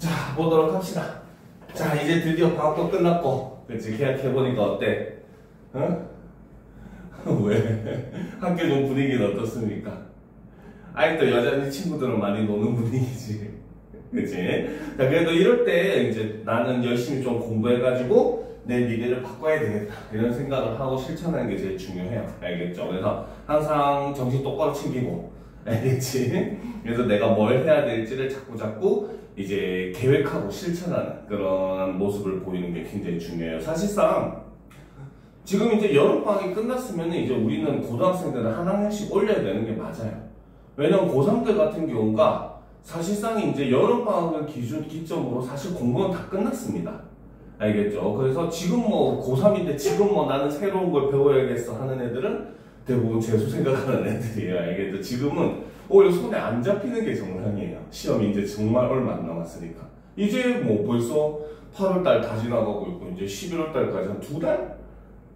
자, 보도록 합시다. 자, 이제 드디어 방학도 끝났고, 그치? 계약해보니까 어때? 어? 왜? 학교 좀 분위기는 어떻습니까? 아직도 여전히 친구들은 많이 노는 분위기지. 그치? 자, 그래도 이럴 때 이제 나는 열심히 좀 공부해가지고 내 미래를 바꿔야 되겠다. 이런 생각을 하고 실천하는 게 제일 중요해요. 알겠죠? 그래서 항상 정신 똑바로 챙기고, 알겠지? 그래서 내가 뭘 해야 될지를 자꾸 이제 계획하고 실천하는 그런 모습을 보이는 게 굉장히 중요해요. 사실상 지금 이제 여름방학이 끝났으면 이제 우리는 고등학생들은 한 학년씩 올려야 되는 게 맞아요. 왜냐면 고3들 같은 경우가 사실상 이제 여름방학을 기점으로 사실 공부는 다 끝났습니다. 알겠죠? 그래서 지금 뭐 고3인데 지금 뭐 나는 새로운 걸 배워야겠어 하는 애들은 대부분 재수 생각하는 애들이에요. 알겠죠? 지금은 오히려 손에 안 잡히는 게 정상이에요. 시험이 이제 정말 얼마 안 남았으니까. 이제 뭐 벌써 8월달 다 지나가고 있고 이제 11월달까지 한 2달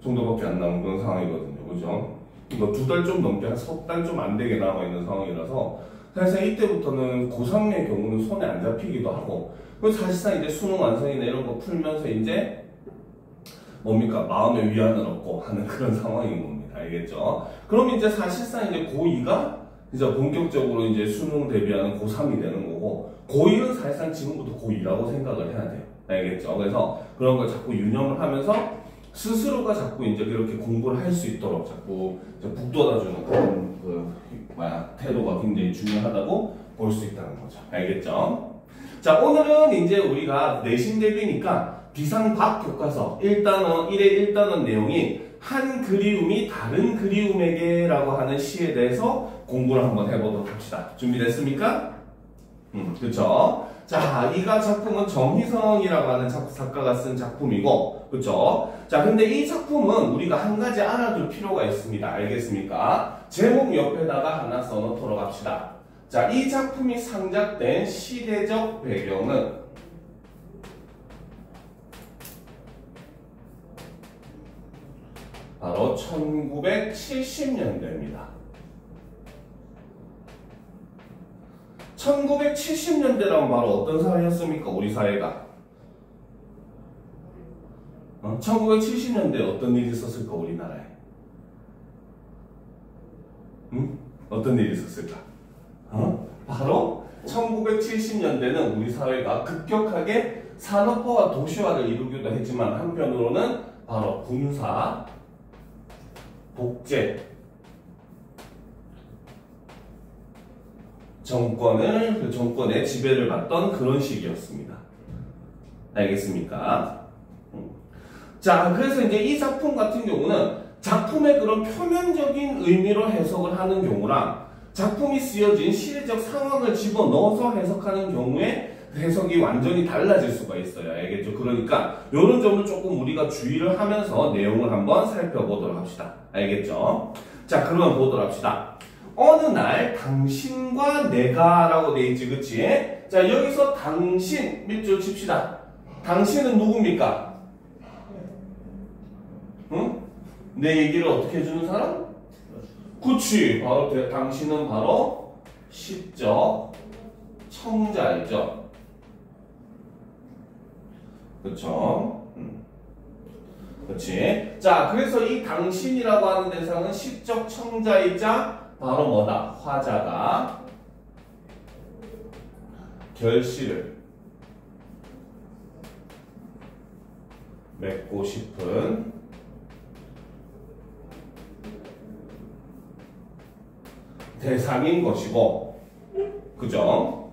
정도밖에 안 남은 그런 상황이거든요. 그죠? 뭐 2달 좀 넘게 한 3달 좀 안 되게 남아있는 상황이라서 사실상 이때부터는 고3의 경우는 손에 안 잡히기도 하고, 그리고 사실상 이제 수능 완성이나 이런 거 풀면서 이제 뭡니까? 마음의 위안을 얻고 하는 그런 상황인 겁니다. 알겠죠? 그럼 이제 사실상 이제 고2가 이제 본격적으로 이제 수능 대비하는 고3이 되는 거고, 고1은 사실상 지금부터 고2라고 생각을 해야 돼요. 알겠죠? 그래서 그런 걸 자꾸 유념을 하면서 스스로가 자꾸 이제 그렇게 공부를 할 수 있도록 자꾸 북돋아주는 그런 태도가 굉장히 중요하다고 볼 수 있다는 거죠. 알겠죠? 자, 오늘은 이제 우리가 내신 대비니까 비상박 교과서 1단원 1의 내용이 한 그리움이 다른 그리움에게라고 하는 시에 대해서 공부를 한번 해보도록 합시다. 준비됐습니까? 그쵸? 자, 이가 작품은 정희성이라고 하는 작가가 쓴 작품이고, 그쵸? 자, 근데 이 작품은 우리가 한 가지 알아둘 필요가 있습니다. 알겠습니까? 제목 옆에다가 하나 써놓도록 합시다. 자, 이 작품이 상작된 시대적 배경은 바로 1970년대입니다. 1970년대라면 바로 어떤 사회였습니까? 우리 사회가. 1970년대에 어떤 일이 있었을까? 우리나라에. 어떤 일이 있었을까? 바로 1970년대는 우리 사회가 급격하게 산업화와 도시화를 이루기도 했지만 한편으로는 바로 군사, 독재, 정권의 지배를 받던 그런 시기였습니다. 알겠습니까? 자, 그래서 이제 이 작품 같은 경우는 작품의 그런 표면적인 의미로 해석을 하는 경우랑 작품이 쓰여진 시대적 상황을 집어넣어서 해석하는 경우에 해석이 완전히 달라질 수가 있어요. 알겠죠? 그러니까 이런 점을 조금 우리가 주의를 하면서 내용을 한번 살펴보도록 합시다. 알겠죠? 자, 그러면 보도록 합시다. 어느 날 당신과 내가 라고 돼 있지, 그치? 자, 여기서 당신 밑줄 칩시다. 당신은 누굽니까? 응? 내 얘기를 어떻게 해주는 사람? 그치, 바로 당신은 바로 시적 청자이죠. 그쵸? 그치? 자, 그래서 이 당신이라고 하는 대상은 시적 청자이자 바로 뭐다? 화자가 결실을 맺고 싶은 대상인 것이고, 그죠?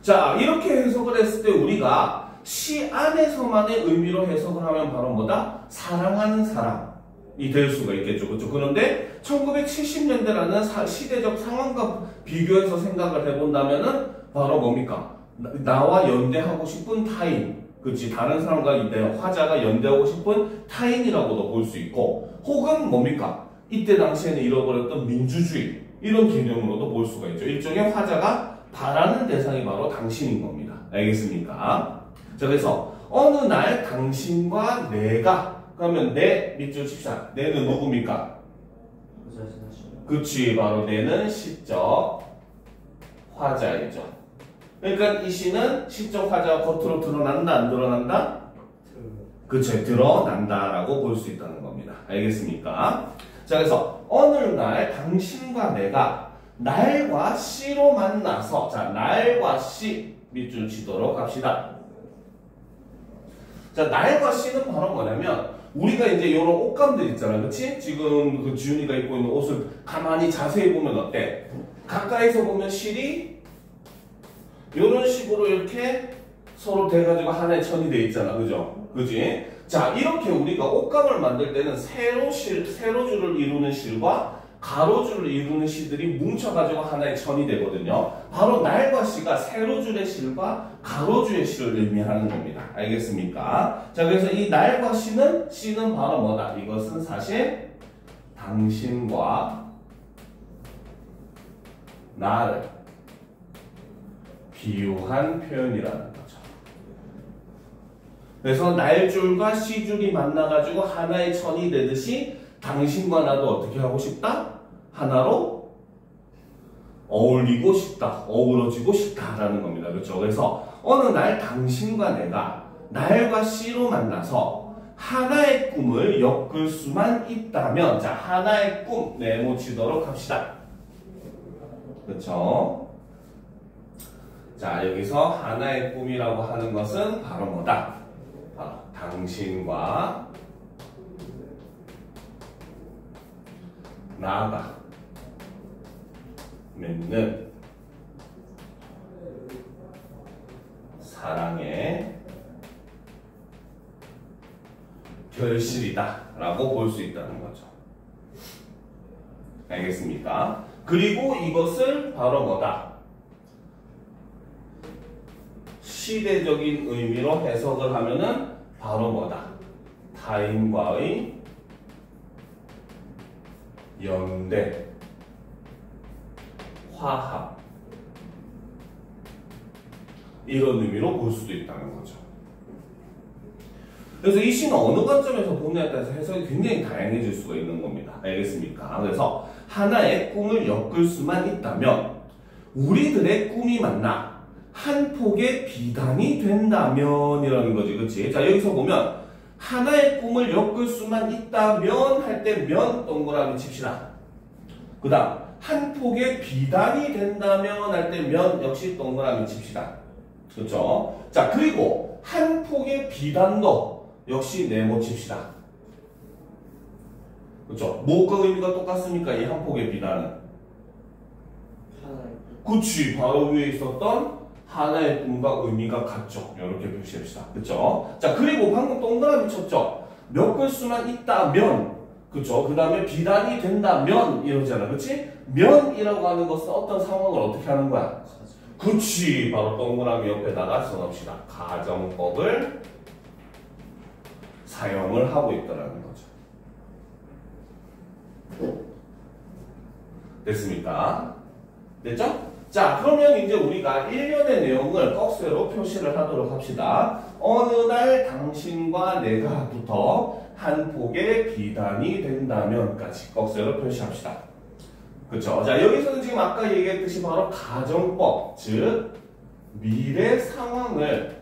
자, 이렇게 해석을 했을 때 우리가 시 안에서만의 의미로 해석을 하면 바로 뭐다? 사랑하는 사람이 될 수가 있겠죠. 그렇죠? 그런데 1970년대라는 시대적 상황과 비교해서 생각을 해본다면은 바로 뭡니까? 나와 연대하고 싶은 타인, 그렇지? 다른 사람과 화자가 연대하고 싶은 타인이라고도 볼 수 있고, 혹은 뭡니까? 이때 당시에는 잃어버렸던 민주주의, 이런 개념으로도 볼 수가 있죠. 일종의 화자가 바라는 대상이 바로 당신인 겁니다. 알겠습니까? 자, 그래서 어느 날 당신과 내가, 그러면 내 밑줄 칩시다. 내는 누굽니까? 그치, 바로 내는 시적 화자이죠. 그러니까 이 시는 시적 화자가 겉으로 드러난다, 안 드러난다? 그쵸, 드러난다라고 볼 수 있다는 겁니다. 알겠습니까? 자, 그래서 어느 날 당신과 내가 날과 시로 만나서, 자, 날과 시 밑줄 치도록 합시다. 자, 날과 시는 바로 뭐냐면 우리가 이제 이런 옷감들 있잖아, 그렇지? 지금 그 지훈이가 입고 있는 옷을 가만히 자세히 보면 어때? 가까이서 보면 실이 이런 식으로 이렇게 서로 돼가지고 하나의 천이 돼 있잖아, 그죠? 그지? 자, 이렇게 우리가 옷감을 만들 때는 세로줄을 이루는 실과 가로줄을 이루는 실들이 뭉쳐가지고 하나의 천이 되거든요. 바로 날과 시가 세로줄의 실과 가로줄의 실을 의미하는 겁니다. 알겠습니까? 자, 그래서 이 날과 시는 바로 뭐다? 이것은 사실 당신과 나를 비유한 표현이라는 거죠. 그래서 날줄과 시줄이 만나가지고 하나의 천이 되듯이 당신과 나도 어떻게 하고 싶다? 하나로 어울리고 싶다, 어우러지고 싶다라는 겁니다. 그렇죠? 그래서 어느 날 당신과 내가 날과 시로 만나서 하나의 꿈을 엮을 수만 있다면, 자, 하나의 꿈 네모치도록 합시다. 그렇죠? 자, 여기서 하나의 꿈이라고 하는 것은 바로 뭐다? 바로 당신과 나가 맺는 사랑의 결실이다 라고 볼 수 있다는 거죠. 알겠습니까? 그리고 이것을 바로 뭐다? 시대적인 의미로 해석을 하면은 바로 뭐다? 타인과의 연대, 화합, 이런 의미로 볼 수도 있다는 거죠. 그래서 이 시는 어느 관점에서 보느냐에 따라서 해석이 굉장히 다양해질 수가 있는 겁니다. 알겠습니까? 그래서 하나의 꿈을 엮을 수만 있다면, 우리들의 꿈이 만나 한 폭의 비단이 된다면 이라는 거지, 그치? 자, 여기서 보면 하나의 꿈을 엮을 수만 있다면 할 때 면 동그라미 칩시다. 그 다음 한 폭의 비단이 된다면 할 때 면 역시 동그라미 칩시다. 그렇죠? 자, 그리고 한 폭의 비단도 역시 네모 칩시다. 그렇죠? 뭐가 의미가 똑같습니까? 이 한 폭의 비단은 그치, 바로 위에 있었던 하나의 꿈과 의미가 같죠. 이렇게 표시합시다. 그쵸? 자, 그리고 방금 동그라미 쳤죠? 엮을 수만 있다면, 그쵸? 그 다음에 비단이 된다면, 이러잖아. 그치? 면이라고 하는 것은 어떤 상황을 어떻게 하는 거야? 그치, 바로 동그라미 옆에다가 써놓읍시다. 가정법을 사용을 하고 있다는 거죠. 됐습니까? 됐죠? 자, 그러면 이제 우리가 일련의 내용을 꺽쇠로 표시를 하도록 합시다. 어느 날 당신과 내가부터 한 폭의 비단이 된다면까지 꺽쇠로 표시합시다. 그쵸? 자, 여기서는 지금 아까 얘기했듯이 바로 가정법, 즉 미래 상황을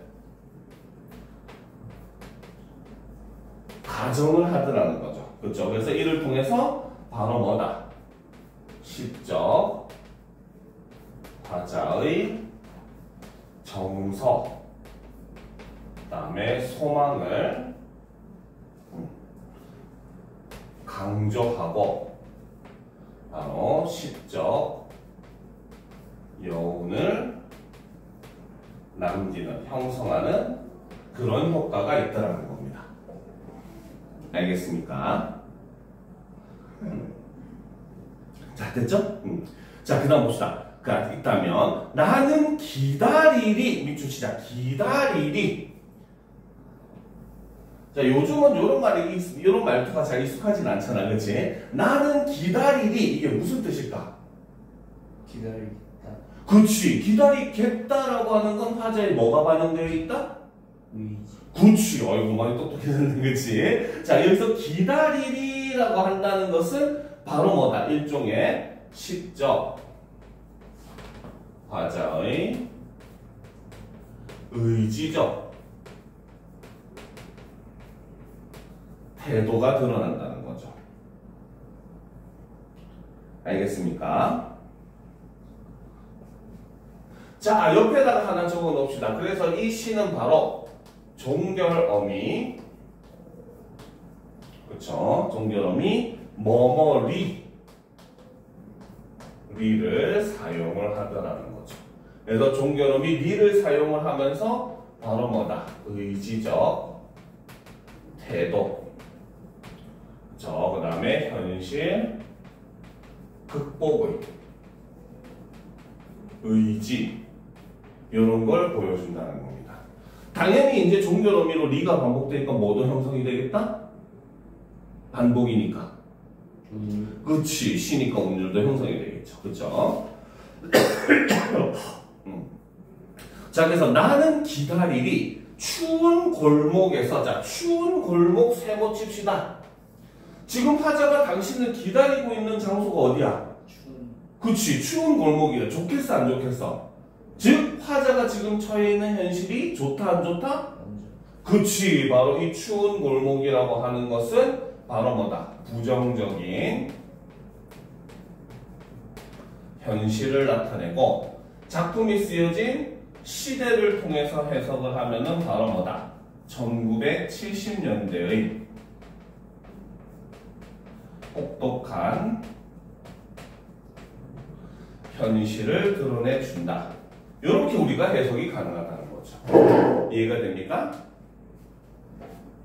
가정을 하더라는 거죠. 그쵸? 그래서 이를 통해서 바로 뭐다? 시적 화자의 정서, 그 다음에 소망을 강조하고 바로 시적 여운을 남기는, 형성하는 그런 효과가 있다는 겁니다. 알겠습니까? 자, 됐죠? 자, 그 다음 봅시다. 있다면 나는 기다리리, 밑줄 치자. 기다리리. 자, 요즘은 이런 말투가 잘 익숙하진 않잖아, 그렇지? 나는 기다리리, 이게 무슨 뜻일까? 기다리겠다. 그렇지, 기다리겠다라고 하는 건 화자에 뭐가 반영되어 있다? 의지. 그렇지, 아이고 많이 똑똑해졌네, 그렇지? 자, 여기서 기다리리라고 한다는 것은 바로 뭐다? 일종의 시적 화자의 의지적 태도가 드러난다는 거죠. 알겠습니까? 자, 옆에다가 하나 적어 놓읍시다. 그래서 이 시는 바로 종결어미, 그쵸? 종결어미 리를 사용을 하더라는 거죠. 그래서 종결어미 리를 사용을 하면서 바로 뭐다? 의지적 태도, 그쵸? 그 다음에 현실 극복의 의지, 이런 걸 보여준다는 겁니다. 당연히 이제 종결어미로 리가 반복되니까 뭐도 형성이 되겠다? 반복이니까. 그치, 시니까 운율도 형성이 되겠죠. 그쵸? 자, 그래서 나는 기다리리 추운 골목에서, 자, 추운 골목 세모 칩시다. 지금 화자가 당신을 기다리고 있는 장소가 어디야? 그치, 추운 골목이야. 좋겠어, 안 좋겠어? 즉, 화자가 지금 처해 있는 현실이 좋다, 안 좋다? 그치, 바로 이 추운 골목이라고 하는 것은 바로 뭐다? 부정적인 현실을 나타내고, 작품이 쓰여진 시대를 통해서 해석을 하면은 바로 뭐다? 1970년대의 혹독한 현실을 드러내준다. 이렇게 우리가 해석이 가능하다는 거죠. 이해가 됩니까?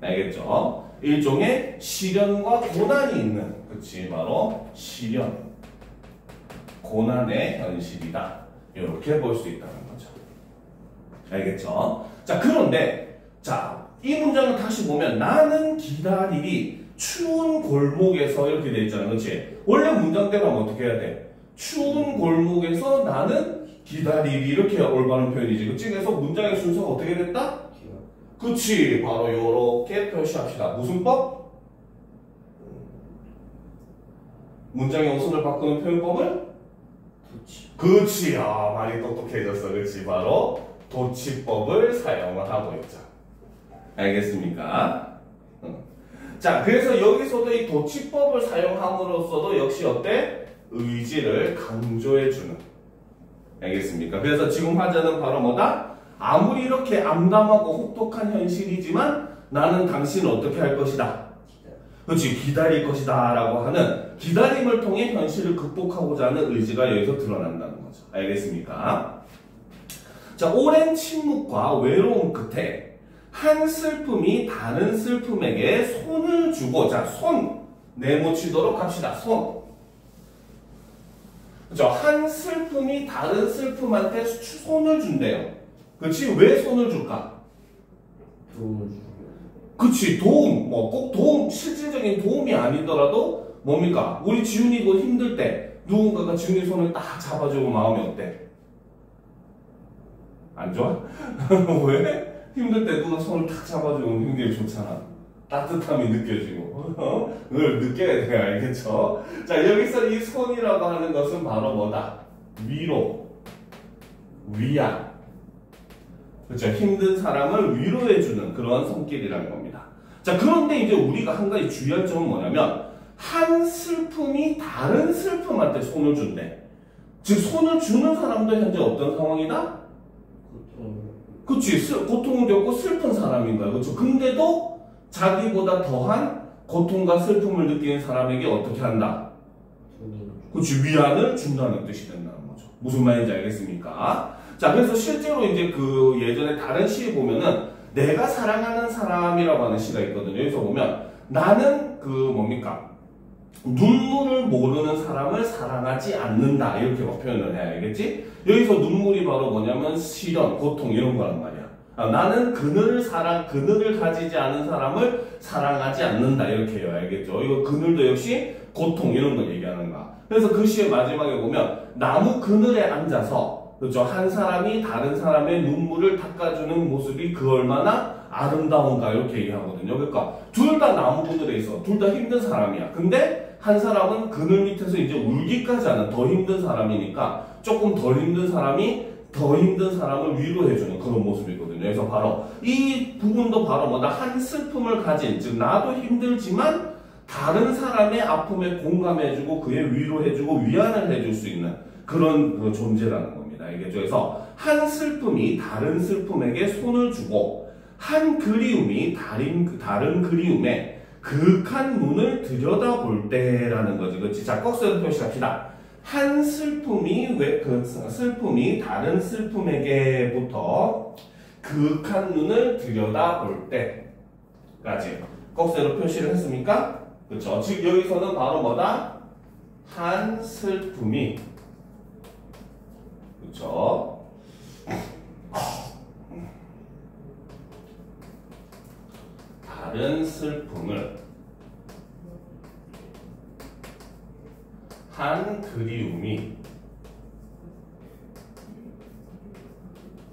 알겠죠? 일종의 시련과 고난이 있는, 그치, 바로 시련, 고난의 현실이다. 이렇게 볼 수 있다는 거죠. 알겠죠? 자, 그런데, 자, 이 문장을 다시 보면, 나는 기다리리 추운 골목에서 이렇게 돼 있잖아. 그치? 원래 문장대로 하면 어떻게 해야 돼? 추운 골목에서 나는 기다리리, 이렇게 올바른 표현이지. 그치? 그래서 문장의 순서가 어떻게 됐다? 그치, 바로 요렇게 표시합시다. 무슨 법? 문장의 어순을 바꾸는 표현법을? 그치, 아, 많이 똑똑해졌어. 그치, 바로 도치법을 사용을 하고 있죠. 알겠습니까? 자, 그래서 여기서도 이 도치법을 사용함으로써도 역시 어때? 의지를 강조해주는. 알겠습니까? 그래서 지금 화자는 바로 뭐다? 아무리 이렇게 암담하고 혹독한 현실이지만 나는 당신을 어떻게 할 것이다? 그렇지, 기다릴 것이다 라고 하는 기다림을 통해 현실을 극복하고자 하는 의지가 여기서 드러난다는 거죠. 알겠습니까? 자, 오랜 침묵과 외로움 끝에 한 슬픔이 다른 슬픔에게 손을 주고, 자, 손 내모치도록 합시다. 손. 그죠? 한 슬픔이 다른 슬픔한테 손을 준대요. 그치? 왜 손을 줄까? 도움을 주고. 그치, 도움. 뭐 꼭 도움, 실질적인 도움이 아니더라도 뭡니까? 우리 지훈이도 힘들 때 누군가가 지훈이 손을 딱 잡아주고 마음이 어때? 안 좋아? 왜? 힘들 때 누가 손을 탁 잡아주면 굉장히 좋잖아. 따뜻함이 느껴지고. 그걸 느껴야 돼요. 알겠죠? 자, 여기서 이 손이라고 하는 것은 바로 뭐다? 위로, 위안. 그렇죠? 힘든 사람을 위로해주는 그런 손길이라는 겁니다. 자, 그런데 이제 우리가 한 가지 주의할 점은 뭐냐면, 한 슬픔이 다른 슬픔한테 손을 준대. 즉, 손을 주는 사람도 현재 어떤 상황이다? 그치, 고통을 겪고 슬픈 슬픈 거야. 그렇죠? 근데도 자기보다 더한 고통과 슬픔을 느끼는 사람에게 어떻게 한다? 그치, 위안을 준다는 뜻이 된다는 거죠. 무슨 말인지 알겠습니까? 자, 그래서 실제로 이제 그 예전에 다른 시에 보면은 내가 사랑하는 사람이라고 하는 시가 있거든요. 여기서 보면 나는 그 뭡니까? 눈물을 모르는 사람을 사랑하지 않는다. 이렇게 막 표현을 해야 알겠지? 여기서 눈물이 바로 뭐냐면 시련, 고통 이런 거란 말이야. 나는 그늘을 가지지 않은 사람을 사랑하지 않는다. 이렇게 해요. 알겠죠? 이거 그늘도 역시 고통 이런 걸 얘기하는 거야. 그래서 그 시의 마지막에 보면 나무 그늘에 앉아서 그렇죠? 한 사람이 다른 사람의 눈물을 닦아주는 모습이 그 얼마나 아름다운가 이렇게 얘기하거든요. 그러니까 둘 다 나무 그늘에 있어. 둘 다 힘든 사람이야. 근데 한 사람은 그늘 밑에서 이제 울기까지 하는 더 힘든 사람이니까 조금 덜 힘든 사람이 더 힘든 사람을 위로해주는 그런 모습이거든요. 그래서 바로 이 부분도 바로 뭐다? 한 슬픔을 가진, 즉 나도 힘들지만 다른 사람의 아픔에 공감해주고 그의 위로해주고 위안을 해줄 수 있는 그런 그 존재라는 겁니다. 이게 그래서 한 슬픔이 다른 슬픔에게 손을 주고 한 그리움이 다른 그리움에 그윽한 눈을 들여다볼 때라는 거지. 그렇지? 자, 꺽쇠로 표시합시다. 한 슬픔이 슬픔이 다른 슬픔에게부터 그윽한 눈을 들여다볼 때까지 꺽쇠로 표시를 했습니까? 그렇죠. 즉 여기서는 바로 뭐다? 한 슬픔이 그렇죠. 다른 슬픔을 한 그리움이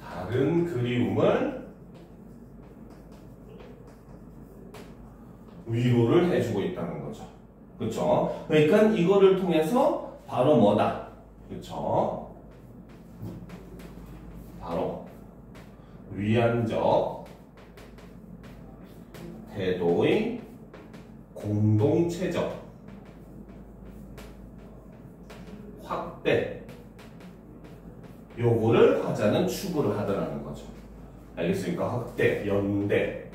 다른 그리움을 위로를 해주고 있다는 거죠. 그렇죠? 그러니까 이거를 통해서 바로 뭐다? 그렇죠? 바로 위안적 태도의 공동체적 확대 요거를 화자는 추구를 하더라는 거죠. 알겠습니까? 확대, 연대.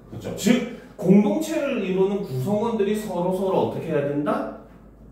그렇죠. 즉 공동체를 이루는 구성원들이 서로 어떻게 해야 된다?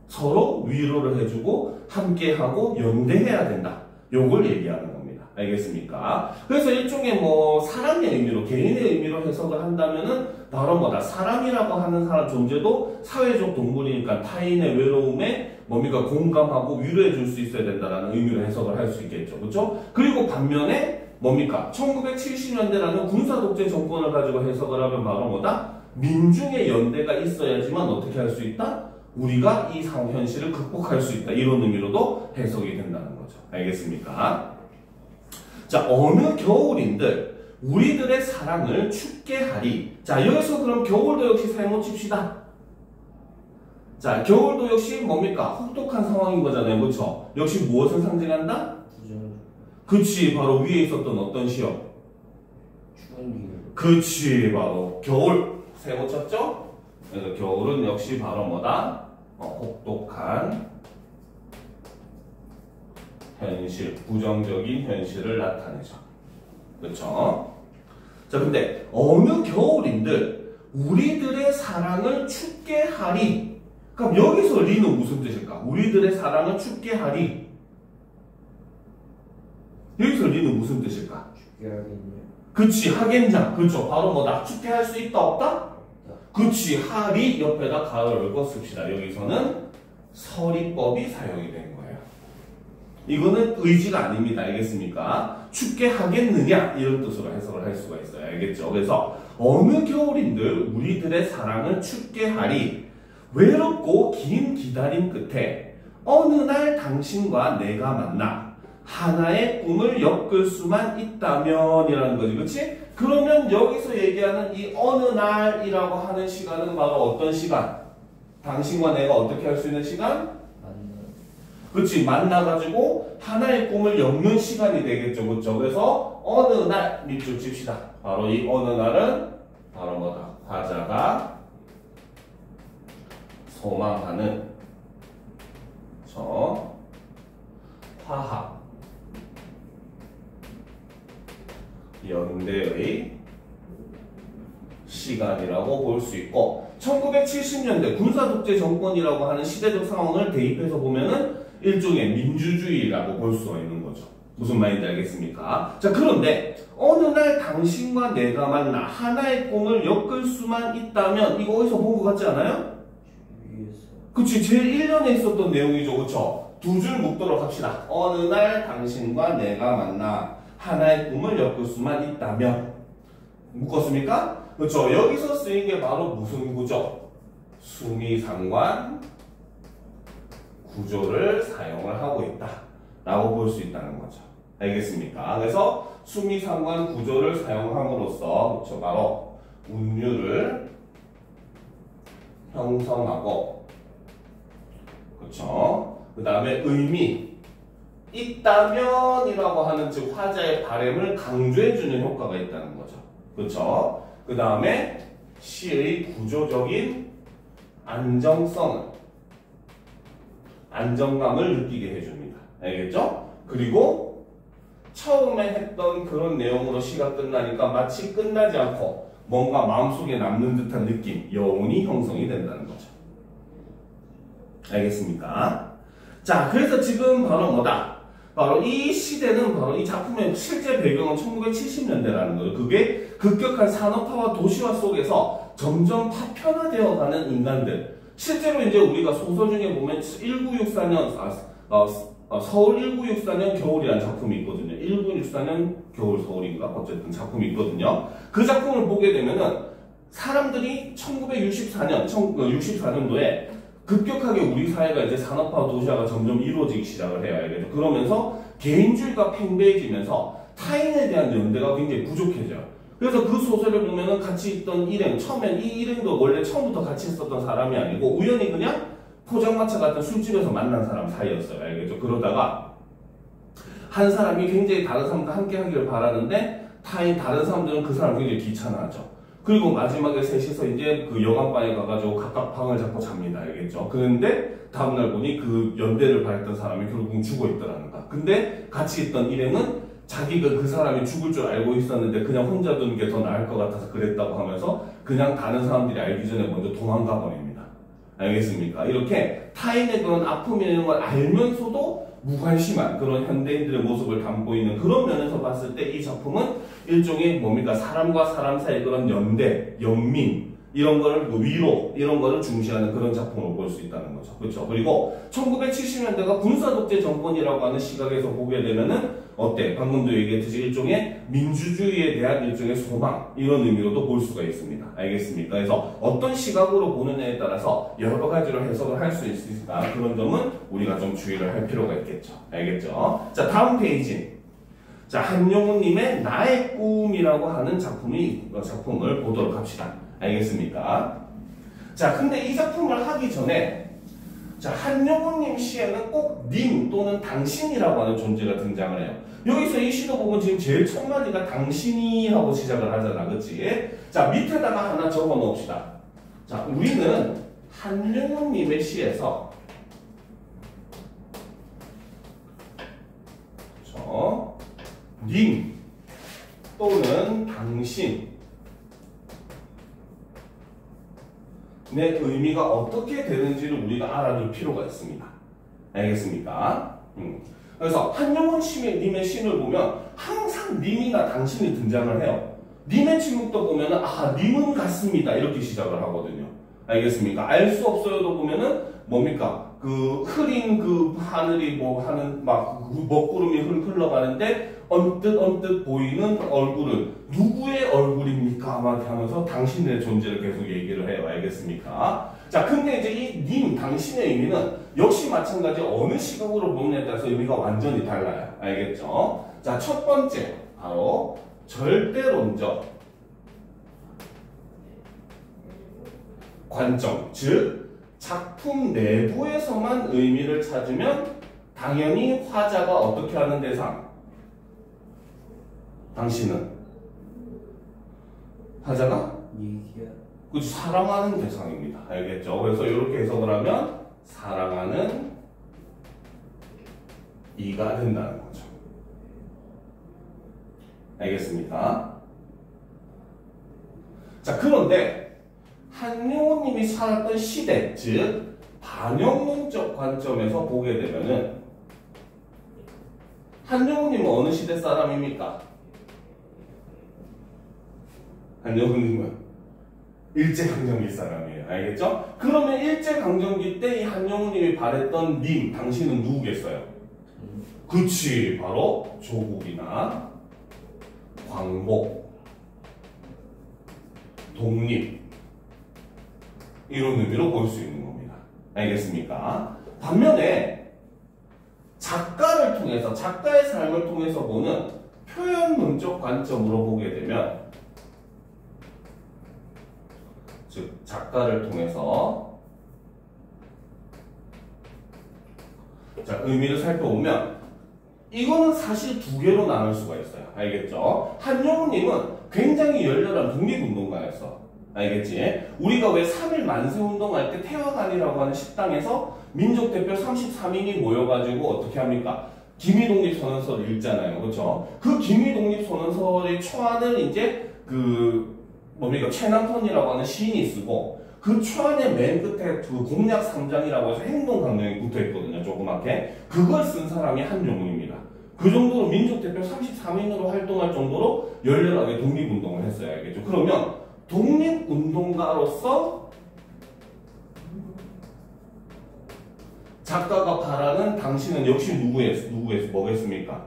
서로 위로를 해주고 함께하고 연대해야 된다. 요걸 얘기하는 겁니다. 알겠습니까? 그래서 일종의 뭐 사람의 의미로 개인의 의미로 해석을 한다면은 바로 뭐다? 사람이라고 하는 사람 존재도 사회적 동물이니까 타인의 외로움에 뭡니까? 공감하고 위로해 줄 수 있어야 된다라는 의미로 해석을 할 수 있겠죠. 그렇죠? 그리고 반면에 뭡니까? 1970년대라는 군사독재 정권을 가지고 해석을 하면 바로 뭐다? 민중의 연대가 있어야지만 어떻게 할 수 있다? 우리가 이 상황 현실을 극복할 수 있다. 이런 의미로도 해석이 된다는 거죠. 알겠습니까? 자, 어느 겨울인들 우리들의 사랑을 춥게 하리. 자, 여기서 그럼 겨울도 역시 사용을 칩시다. 자, 겨울도 역시 뭡니까? 혹독한 상황인 거잖아요. 그렇죠? 역시 무엇을 상징한다? 그치, 바로 위에 있었던 어떤 시험? 추운 기운. 그치, 바로 겨울. 세모 쳤죠? 그래서 겨울은 역시 바로 뭐다? 혹독한 현실, 부정적인 현실을 나타내죠. 그렇죠? 자, 근데 어느 겨울인들 우리들의 사랑을 춥게 하리. 그럼 여기서 리는 무슨 뜻일까? 우리들의 사랑을 춥게 하리. 여기서 리는 무슨 뜻일까? 춥게 하겠냐. 그치, 하겠냐. 그렇죠. 바로 뭐다? 춥게 할 수 있다, 없다? 그치, 하리 옆에다 가을을 거 씁시다. 여기서는 서리법이 사용이 된 거예요. 이거는 의지가 아닙니다. 알겠습니까? 춥게 하겠느냐 이런 뜻으로 해석을 할 수가 있어요. 알겠죠? 그래서 어느 겨울인들 우리들의 사랑을 춥게 하리. 외롭고 긴 기다림 끝에 어느 날 당신과 내가 만나 하나의 꿈을 엮을 수만 있다면 이라는 거지. 그치? 그러면 여기서 얘기하는 이 어느 날이라고 하는 시간은 바로 어떤 시간? 당신과 내가 어떻게 할 수 있는 시간? 그치, 만나가지고 하나의 꿈을 엮는 시간이 되겠죠. 그쵸? 그래서 어느 날 밑줄 칩시다. 바로 이 어느 날은 바로 뭐다? 화자가 소망하는 저 화합 연대의 시간이라고 볼 수 있고 1970년대 군사독재 정권이라고 하는 시대적 상황을 대입해서 보면은 일종의 민주주의라고 볼 수가 있는 거죠. 무슨 말인지 알겠습니까? 자, 그런데 어느 날 당신과 내가 만나 하나의 꿈을 엮을 수만 있다면 이거 어디서 본 것 같지 않아요? 그치, 제일 1년에 있었던 내용이죠. 그쵸? 두 줄 묶도록 합시다. 어느 날 당신과 내가 만나 하나의 꿈을 엮을 수만 있다면 묶었습니까? 그렇죠. 여기서 쓰인 게 바로 무슨 구조? 수미상관 구조를 사용을 하고 있다 라고 볼 수 있다는 거죠. 알겠습니까? 그래서 수미상관 구조를 사용함으로써 그렇죠. 바로 운율을 형성하고 그렇죠. 그 다음에 의미 있다면이라고 하는 즉 화자의 바램을 강조해주는 효과가 있다는 거죠. 그렇죠? 그 다음에 시의 구조적인 안정감을 느끼게 해줍니다. 알겠죠? 그리고 처음에 했던 그런 내용으로 시가 끝나니까 마치 끝나지 않고 뭔가 마음속에 남는 듯한 느낌, 여운이 형성이 된다는 거죠. 알겠습니까? 자, 그래서 지금 바로 뭐다? 바로 이 시대는 바로 이 작품의 실제 배경은 1970년대라는 거예요. 그게 급격한 산업화와 도시화 속에서 점점 파편화되어가는 인간들. 실제로 이제 우리가 소설 중에 보면 1964년 서울 1964년 겨울이라는 작품이 있거든요. 1964년 겨울 서울인가 어쨌든 작품이 있거든요. 그 작품을 보게 되면은 사람들이 1964년도에 급격하게 우리 사회가 이제 산업화 도시화가 점점 이루어지기 시작을 해요. 알겠죠? 그러면서 개인주의가 팽배해지면서 타인에 대한 연대가 굉장히 부족해져요. 그래서 그 소설을 보면은 같이 있던 일행, 처음엔 이 일행도 원래 처음부터 같이 있었던 사람이 아니고 우연히 그냥 포장마차 같은 술집에서 만난 사람 사이였어요. 알겠죠? 그러다가 한 사람이 굉장히 다른 사람과 함께 하기를 바라는데 다른 사람들은 그 사람 굉장히 귀찮아하죠. 그리고 마지막에 셋이서 이제 그 여관방에 가가지고 각각 방을 잡고 잡니다. 알겠죠? 그런데 다음날 보니 그 연대를 바랬던 사람이 결국은 죽어 있더라는 거야. 근데 같이 있던 일행은 자기가 그 사람이 죽을 줄 알고 있었는데 그냥 혼자 두는 게 더 나을 것 같아서 그랬다고 하면서 그냥 다른 사람들이 알기 전에 먼저 도망가 버립니다. 알겠습니까? 이렇게 타인의 그런 아픔이라는 걸 알면서도 무관심한 그런 현대인들의 모습을 담고 있는 그런 면에서 봤을 때 이 작품은 일종의 뭡니까? 사람과 사람 사이의 그런 연대, 연민, 이런 거를 위로, 이런 거를 중시하는 그런 작품을 볼 수 있다는 거죠. 그렇죠? 그리고 1970년대가 군사독재 정권이라고 하는 시각에서 보게 되면은 어때? 방금도 얘기했듯이 일종의 민주주의에 대한 일종의 소망, 이런 의미로도 볼 수가 있습니다. 알겠습니까? 그래서 어떤 시각으로 보느냐에 따라서 여러 가지로 해석을 할 수 있으니까 그런 점은 우리가 좀 주의를 할 필요가 있겠죠. 알겠죠? 자, 다음 페이지. 자, 한용우님의 나의 꿈이라고 하는 작품을 보도록 합시다. 알겠습니까? 자, 근데 이 작품을 하기 전에 자, 한용우님 시에는 꼭 님 또는 당신이라고 하는 존재가 등장을 해요. 여기서 이 시도 보면 지금 제일 첫 마디가 당신이 하고 시작을 하잖아. 그치? 자, 밑에다가 하나 적어 놓읍시다. 자, 우리는 한용우님의 시에서 님 또는 당신 의 의미가 어떻게 되는지를 우리가 알아둘 필요가 있습니다. 알겠습니까? 그래서 한용우님의 신을 보면 항상 님이나 당신이 등장을 해요. 님의 침묵도 보면은 님은 같습니다. 이렇게 시작을 하거든요. 알겠습니까? 알 수 없어요도 보면은 뭡니까? 그 흐린 그 하늘이 뭐 하는 막 먹구름이 흘러가는데 언뜻 보이는 얼굴은 누구의 얼굴입니까? 막 하면서 당신의 존재를 계속 얘기를 해요. 알겠습니까? 자, 근데 이제 이 님, 당신의 의미는 역시 마찬가지 어느 시각으로 보느냐에 따라서 의미가 완전히 달라요. 알겠죠? 자, 첫 번째 바로 절대론적 관점, 즉 작품 내부에서만 의미를 찾으면 당연히 화자가 어떻게 하는 대상? 당신은 화자가 그 사랑하는 대상입니다. 알겠죠? 그래서 이렇게 해석을 하면 사랑하는 이가 된다는 거죠. 알겠습니까? 자, 그런데 한용우님이 살았던 시대, 즉 반영론적 관점에서 보게 되면은 한용우님은 어느 시대 사람입니까? 한용우님은 일제강점기 사람이에요. 알겠죠? 그러면 일제강점기 때 이 한용우님이 바랬던 님, 당신은 누구겠어요? 그치, 바로 조국이나 광복, 독립 이런 의미로 볼 수 있는 겁니다. 알겠습니까? 반면에 작가를 통해서, 작가의 삶을 통해서 보는 표현론적 관점으로 보게 되면, 즉 작가를 통해서 자, 의미를 살펴보면 이거는 사실 두 개로 나눌 수가 있어요. 알겠죠? 한용우님은 굉장히 열렬한 독립운동가였어. 알겠지? 우리가 왜 3일 만세운동할 때 태화관이라고 하는 식당에서 민족대표 33인이 모여가지고 어떻게 합니까? 기미독립선언서를 읽잖아요. 그렇죠? 그 기미독립선언서의 초안을 이제 뭡니까? 최남선이라고 하는 시인이 쓰고 그 초안의 맨 끝에 그 공약 3장이라고 해서 행동강령이 붙어있거든요. 조그맣게. 그걸 쓴 사람이 한용운입니다. 그 정도로 민족대표 33인으로 활동할 정도로 열렬하게 독립운동을 했어요. 알겠죠? 그러면 독립운동가로서 작가가 바라는 당신은 역시 뭐겠습니까?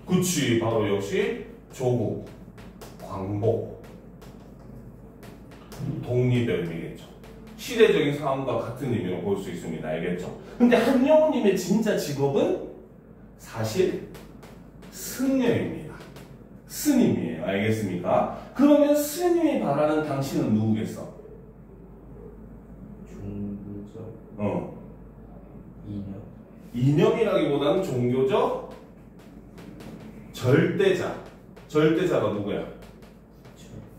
그치, 바로 역시 조국, 광복, 독립의 의미겠죠. 시대적인 상황과 같은 의미로 볼 수 있습니다. 알겠죠? 근데 한용우님의 진짜 직업은 사실 승려입니다. 스님이에요. 알겠습니까? 그러면 스님이 바라는 당신은 누구겠어? 종교적 이념. 이념이라기보다는 종교적 절대자. 절대자가 누구야?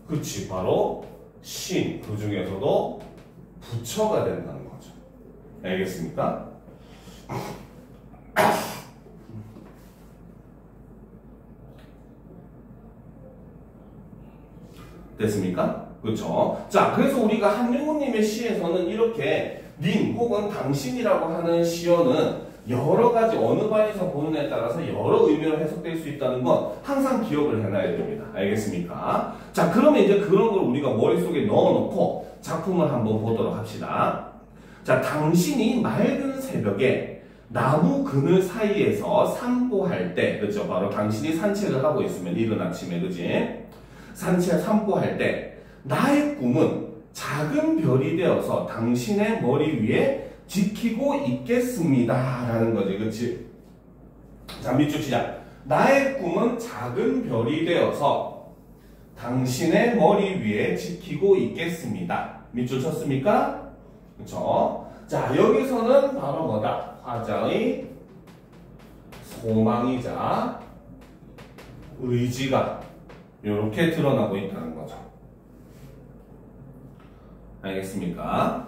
그치, 바로 신. 그 중에서도 부처가 된다는 거죠. 알겠습니까? 됐습니까? 그렇죠? 자, 그래서 우리가 한용우님의 시에서는 이렇게 님 혹은 당신이라고 하는 시어는 여러 가지 어느 반에서 보느냐에 따라서 여러 의미로 해석될 수 있다는 건 항상 기억을 해놔야 됩니다. 알겠습니까? 자, 그러면 이제 그런 걸 우리가 머릿속에 넣어놓고 작품을 한번 보도록 합시다. 자, 당신이 맑은 새벽에 나무 그늘 사이에서 산보할 때, 그렇죠? 바로 당신이 산책을 하고 있으면 이른 아침에, 그지? 산보할 때 나의 꿈은 작은 별이 되어서 당신의 머리 위에 지키고 있겠습니다 라는 거지. 그치? 자, 밑줄 시작. 나의 꿈은 작은 별이 되어서 당신의 머리 위에 지키고 있겠습니다. 밑줄 쳤습니까? 그쵸? 자, 여기서는 바로 뭐다? 화자의 소망이자 의지가 이렇게 드러나고 있다는 거죠. 알겠습니까?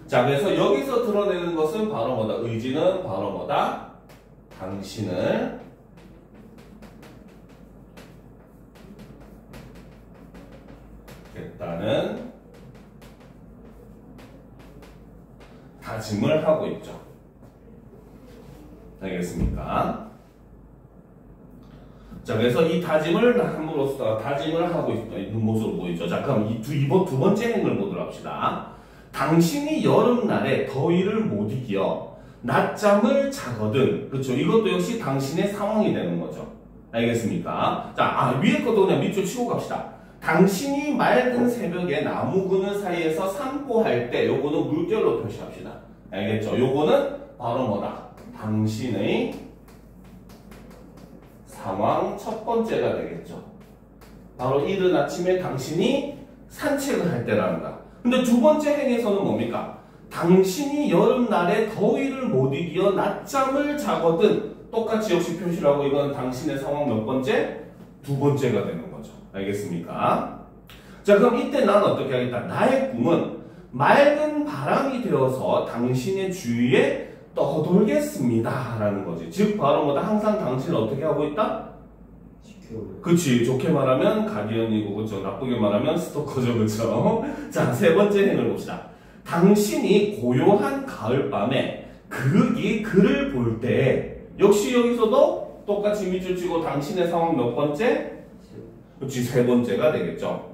자, 그래서 여기서 드러내는 것은 바로 뭐다? 의지는 바로 뭐다? 당신을 겠다는 다짐을 하고 있죠. 알겠습니까? 자, 그래서 이 다짐을 함으로써 다짐을 하고 있는 모습으로 보이죠. 자, 그럼 이 두 번째 행을 보도록 합시다. 당신이 여름날에 더위를 못 이겨 낮잠을 자거든. 그렇죠. 이것도 역시 당신의 상황이 되는 거죠. 알겠습니까? 자, 위에 것도 그냥 밑줄 치고 갑시다. 당신이 맑은 새벽에 나무 그늘 사이에서 산보할 때, 요거는 물결로 표시합시다. 알겠죠? 요거는 바로 뭐다? 당신의 상황 첫 번째가 되겠죠. 바로 이른 아침에 당신이 산책을 할 때란다. 근데 두 번째 행에서는 뭡니까? 당신이 여름날에 더위를 못 이겨 낮잠을 자거든. 똑같이 역시 표시를 하고 이건 당신의 상황 몇 번째? 두 번째가 되는 거죠. 알겠습니까? 자, 그럼 이때 난 어떻게 하겠다? 나의 꿈은 맑은 바람이 되어서 당신의 주위에 떠돌겠습니다 라는 거지. 즉 바로 뭐다? 항상 당신을 어떻게 하고 있다? 그치. 좋게 말하면 가디언이고, 그쵸. 나쁘게 말하면 스토커죠. 그쵸. 자, 세 번째 행을 봅시다. 당신이 고요한 가을밤에 그의 글을 볼 때, 역시 여기서도 똑같이 밑줄 치고 당신의 상황 몇 번째? 그치. 세 번째가 되겠죠.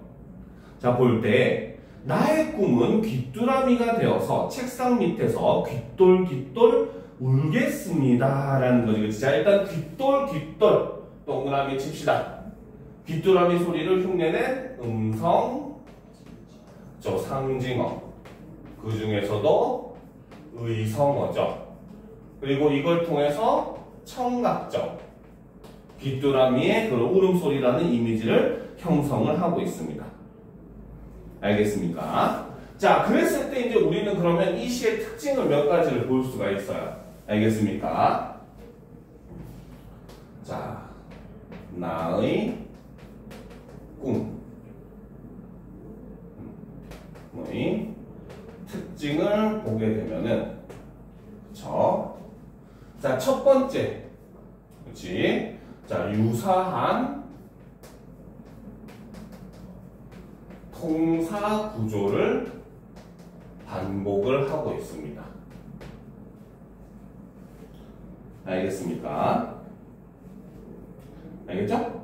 자, 볼 때 나의 꿈은 귀뚜라미가 되어서 책상 밑에서 귀똘귀똘 울겠습니다 라는 거지. 그치? 자, 일단 귀똘귀똘 동그라미 칩시다. 귀뚜라미 소리를 흉내낸 음성, 상징어. 그 중에서도 의성어죠. 그리고 이걸 통해서 청각적. 귀뚜라미의 그런 울음소리라는 이미지를 형성을 하고 있습니다. 알겠습니까? 자, 그랬을 때 이제 우리는 그러면 이 시의 특징을 몇 가지를 볼 수가 있어요. 알겠습니까? 자, 나의 꿈의 특징을 보게 되면은, 그쵸? 자, 첫 번째, 그치? 자, 유사한 통사 구조를 반복을 하고 있습니다. 알겠습니까? 알겠죠?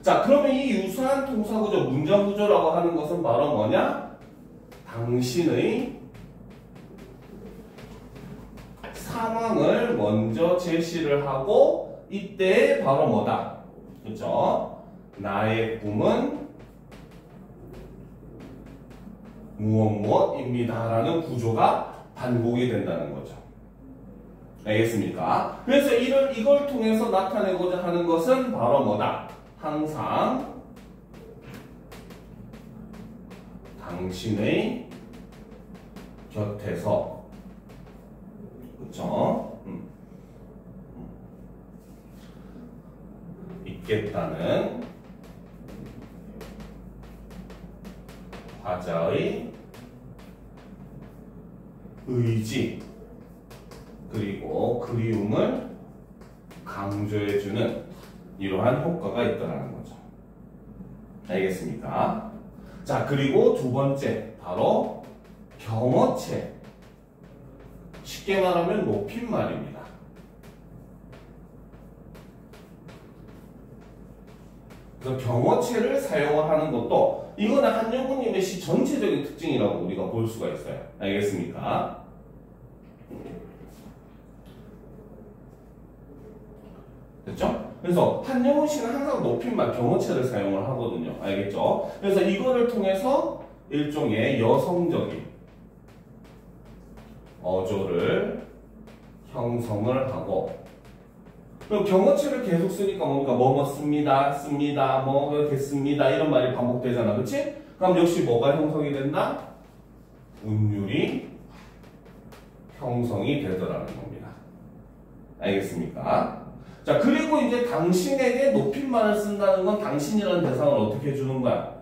자, 그러면 이 유사한 통사구조, 문장구조라고 하는 것은 바로 뭐냐? 당신의 상황을 먼저 제시를 하고, 이때 바로 뭐다? 그죠? 나의 꿈은 무엇입니다. 라는 구조가 반복이 된다는 거죠. 알겠습니까? 그래서 이걸 통해서 나타내고자 하는 것은 바로 뭐다? 항상 당신의 곁에서, 그쵸? 있겠다는 화자의 의지, 그리고 그리움을 강조해주는 이러한 효과가 있다는 거죠. 알겠습니까? 자, 그리고 두 번째, 바로 경어체. 쉽게 말하면 높임말입니다. 그래서 경어체를 사용을 하는 것도, 이거는 한영훈님의 시 전체적인 특징이라고 우리가 볼 수가 있어요. 알겠습니까? 됐죠? 그래서 한영훈 씨는 항상 높임말, 경어체를 사용을 하거든요. 알겠죠? 그래서 이거를 통해서 일종의 여성적인 어조를 형성을 하고, 그럼 경어체를 계속 쓰니까 뭡니까? 뭐뭐 씁니다, 뭐 됐습니다, 이런 말이 반복되잖아. 그치? 그럼 역시 뭐가 형성이 된다? 운율이 형성이 되더라는 겁니다. 알겠습니까? 자, 그리고 이제 당신에게 높임말을 쓴다는 건 당신이라는 대상을 어떻게 해주는 거야?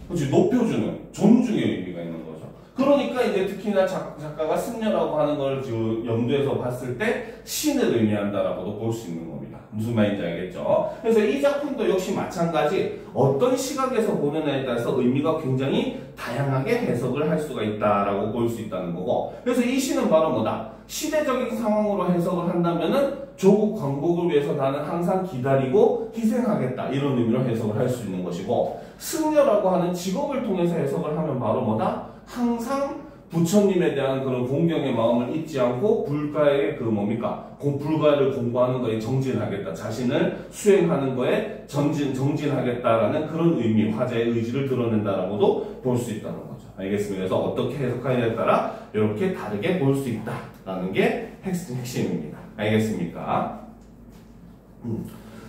그렇지, 높여주는, 존중의 의미가 있는 거죠. 그러니까 이제 특히나 작가가 승려라고 하는 걸 지금 염두에서 봤을 때 신을 의미한다라고도 볼 수 있는 겁니다. 무슨 말인지 알겠죠? 그래서 이 작품도 역시 마찬가지, 어떤 시각에서 보느냐에 따라서 의미가 굉장히 다양하게 해석을 할 수가 있다라고 볼 수 있다는 거고, 그래서 이 시는 바로 뭐다? 시대적인 상황으로 해석을 한다면은 조국 광복을 위해서 나는 항상 기다리고 희생하겠다, 이런 의미로 해석을 할 수 있는 것이고, 승려라고 하는 직업을 통해서 해석을 하면 바로 뭐다? 항상 부처님에 대한 그런 공경의 마음을 잊지 않고 불가의 그 뭡니까? 불가를 공부하는 거에 정진하겠다. 자신을 수행하는 거에 정진하겠다라는 그런 의미, 화자의 의지를 드러낸다라고도 볼 수 있다는 거죠. 알겠습니다. 그래서 어떻게 해석하느냐에 따라 이렇게 다르게 볼 수 있다라는 게 핵심입니다. 알겠습니까?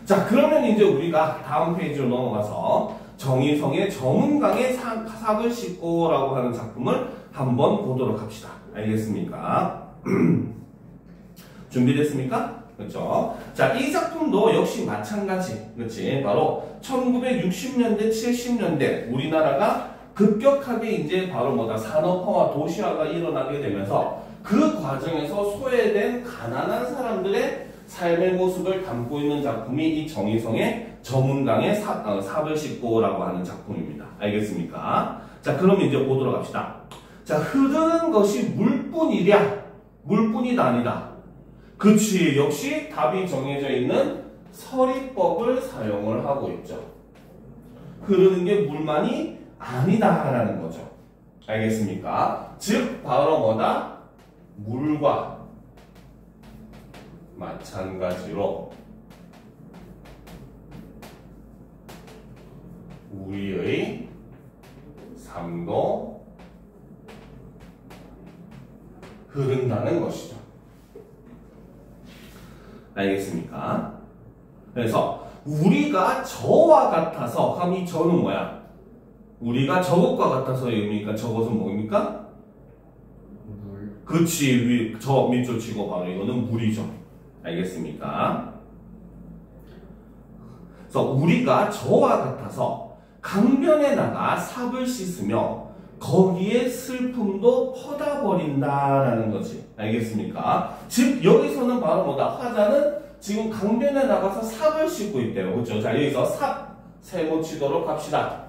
자, 그러면 이제 우리가 다음 페이지로 넘어가서 정의성의 저문강의 삽을 씻고라고 하는 작품을 한번 보도록 합시다. 알겠습니까? 준비됐습니까? 그렇죠? 자, 이 작품도 역시 마찬가지. 그렇지? 바로 1960년대, 70년대 우리나라가 급격하게 이제 바로 뭐다? 산업화와 도시화가 일어나게 되면서 그 과정에서 소외된 가난한 사람들의 삶의 모습을 담고 있는 작품이 이 정의성의 저문강의 삽을 씻고라고 하는 작품입니다. 알겠습니까? 자, 그럼 이제 보도록 합시다. 자, 흐르는 것이 물뿐이랴? 물뿐이다, 아니다? 그치, 역시 답이 정해져 있는 서리법을 사용을 하고 있죠. 흐르는 게 물만이 아니다라는 거죠. 알겠습니까? 즉, 바로 뭐다? 물과 마찬가지로 우리의 삶도 흐른다는 것이죠. 알겠습니까? 그래서 우리가 저와 같아서, 그럼 이 저는 뭐야? 우리가 저것과 같아서의 의미니까 저것은 뭡니까? 물. 그치, 저 밑줄 치고 바로 이거는 물이죠. 알겠습니까? 그래서 우리가 저와 같아서 강변에 나가 삽을 씻으며 거기에 슬픔도 퍼다 버린다라는 거지. 알겠습니까? 즉 여기서는 바로 뭐다? 화자는 지금 강변에 나가서 삽을 씻고 있대요. 그렇죠? 자, 여기서 삽 세모 치도록 합시다.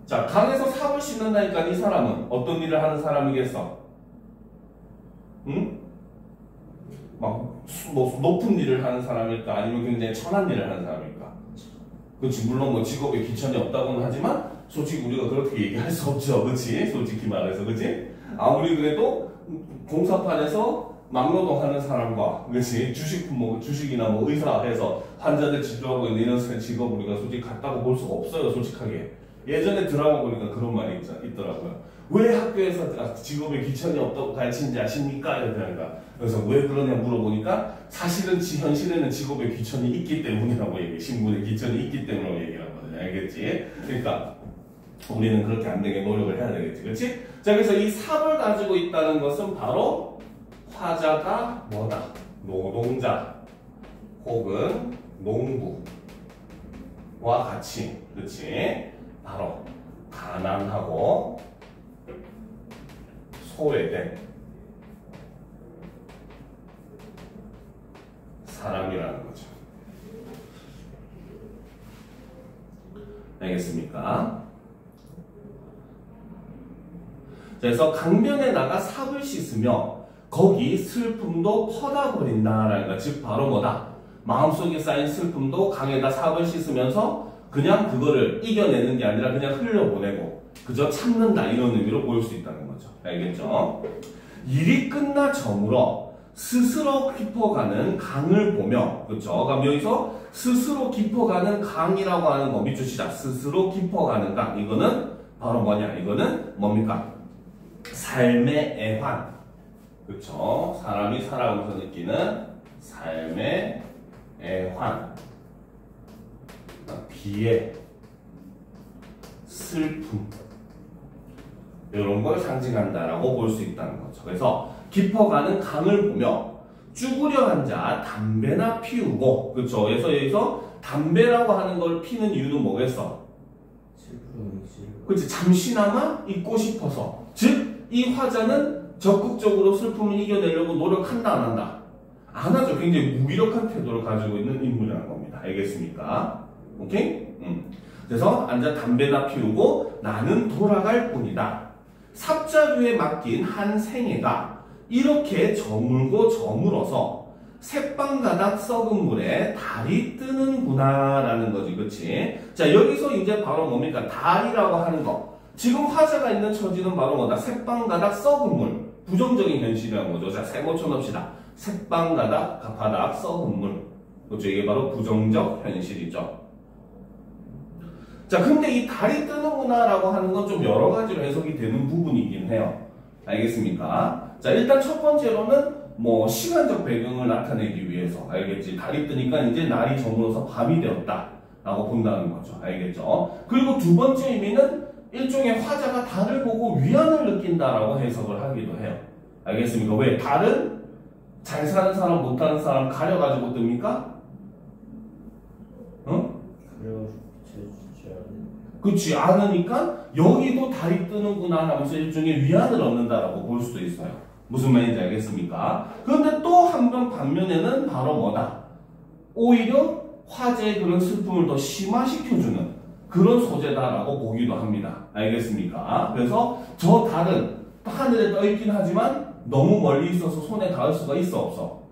자, 강에서 삽을 씻는다니까 이 사람은 어떤 일을 하는 사람이겠어? 응? 막 뭐 높은 일을 하는 사람일까? 아니면 굉장히 천한 일을 하는 사람일까? 그렇지. 물론 뭐 직업에 귀천이 없다고는 하지만 솔직히 우리가 그렇게 얘기할 수 없죠. 그렇지? 솔직히 말해서. 그렇지? 아무리 그래도 공사판에서 막노동하는 사람과, 그렇지? 주식이나 뭐 의사해서 환자들 치료하고 있는 이런 직업 우리가 솔직히 같다고 볼 수가 없어요. 솔직하게. 예전에 드라마 보니까 그런 말이 있더라고요. 왜 학교에서 직업에 귀천이 없다고 가르치는지 아십니까? 이러더라니까. 그래서 왜 그러냐 물어보니까 사실은 현실에는 직업에 귀천이 있기 때문이라고 얘기해. 신분에 귀천이 있기 때문이라고 얘기를 하거든요. 알겠지? 그러니까 우리는 그렇게 안 되게 노력을 해야 되겠지. 그렇지? 자, 그래서 이 삽을 가지고 있다는 것은 바로 화자가 뭐다? 노동자 혹은 농부와 같이, 그렇지? 바로 가난하고 소외된 사람이라는 거죠. 알겠습니까? 그래서 강변에 나가 삽을 씻으며 거기 슬픔도 퍼다 버린다라는 거. 즉 바로 뭐다? 마음속에 쌓인 슬픔도 강에다 삽을 씻으면서 그냥 그거를 이겨내는 게 아니라 그냥 흘려보내고 그저 참는다, 이런 의미로 보일 수 있다는 거죠. 알겠죠? 일이 끝나 저물어 스스로 깊어가는 강을 보며, 그렇죠? 그럼 여기서 스스로 깊어가는 강이라고 하는 거 밑줄 치자. 스스로 깊어가는 강. 이거는 바로 뭐냐? 이거는 뭡니까? 삶의 애환. 그렇죠? 사람이 살아오면서 느끼는 삶의 애환, 비애, 슬픔, 이런 걸 상징한다라고 볼 수 있다는 거죠. 그래서 깊어가는 강을 보며 쭈그려 앉아 담배나 피우고, 그렇죠? 그래서 여기서 담배라고 하는 걸 피는 이유는 뭐겠어? 그렇지, 잠시나마 잊고 싶어서. 즉 이 화자는 적극적으로 슬픔을 이겨내려고 노력한다, 안 한다? 안 하죠. 굉장히 무기력한 태도를 가지고 있는 인물이라는 겁니다. 알겠습니까? 오케이? 그래서 앉아 담배나 피우고 나는 돌아갈 뿐이다. 삽자루에 맡긴 한 생애가 이렇게 저물고 저물어서 새빵가닥 썩은 물에 달이 뜨는구나 라는 거지. 그치? 자, 여기서 이제 바로 뭡니까? 달이라고 하는 거. 지금 화자가 있는 처지는 바로 뭐다? 새빵가닥 썩은 물. 부정적인 현실이라는 거죠. 자, 세모 쳐놓읍시다. 새빵가닥 바닥 썩은 물. 그렇죠? 이게 바로 부정적 현실이죠. 자, 근데 이 달이 뜨는구나 라고 하는 건 좀 여러 가지로 해석이 되는 부분이긴 해요. 알겠습니까? 자, 일단 첫 번째로는 뭐 시간적 배경을 나타내기 위해서, 알겠지? 달이 뜨니까 이제 날이 저물어서 밤이 되었다 라고 본다는 거죠. 알겠죠? 그리고 두 번째 의미는 일종의 화자가 달을 보고 위안을 느낀다라고 해석을 하기도 해요. 알겠습니까? 왜? 달은 잘 사는 사람, 못 사는 사람 가려가지고 뜹니까? 응? 그렇지, 않으니까 여기도 달이 뜨는구나 하면서 일종의 위안을 얻는다라고 볼 수도 있어요. 무슨 말인지 알겠습니까? 그런데 또 한번 반면에는 바로 뭐다? 오히려 화제의 그런 슬픔을 더 심화시켜주는 그런 소재다라고 보기도 합니다. 알겠습니까? 그래서 저 달은 하늘에 떠 있긴 하지만 너무 멀리 있어서 손에 닿을 수가 있어, 없어?